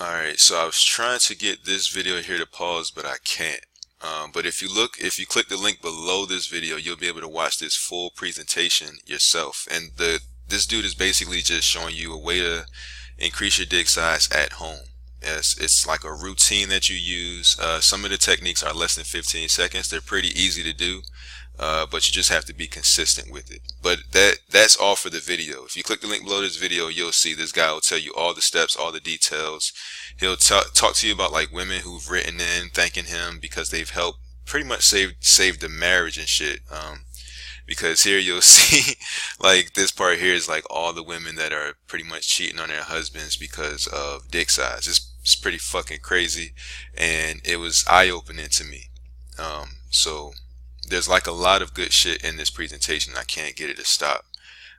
Alright, so I was trying to get this video here to pause, but I can't. But if you click the link below this video, you'll be able to watch this full presentation yourself. And this dude is basically just showing you a way to increase your dick size at home. It's like a routine that you use. Some of the techniques are less than 15 seconds. They're pretty easy to do. But you just have to be consistent with it. But that's all for the video. If you click the link below this video, you'll see this guy will tell you all the steps, all the details. He'll talk to you about like women who've written in thanking him because they've helped pretty much save the marriage and shit. Because here you'll see like this part here is like all the women that are pretty much cheating on their husbands because of dick size. It's pretty fucking crazy, and it was eye-opening to me. So there's like a lot of good shit in this presentation. I can't get it to stop.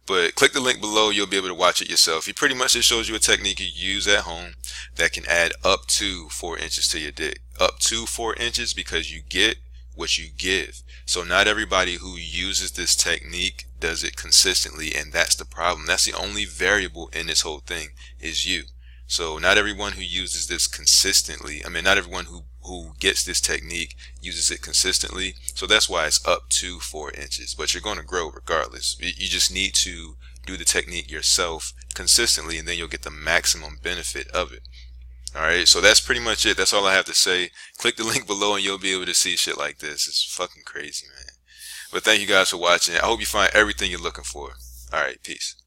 But click the link below, you'll be able to watch it yourself. He pretty much just shows you a technique you use at home that can add up to 4 inches to your dick. Up to 4 inches, because you get what you give. So not everybody who uses this technique does it consistently, and that's the problem. That's the only variable in this whole thing, is you. So not everyone who uses this consistently, not everyone who gets this technique uses it consistently. So that's why it's up to 4 inches, but you're going to grow regardless. You just need to do the technique yourself consistently, and then you'll get the maximum benefit of it. Alright, so that's pretty much it. That's all I have to say. Click the link below and you'll be able to see shit like this. It's fucking crazy, man. But thank you guys for watching. I hope you find everything you're looking for. Alright, peace.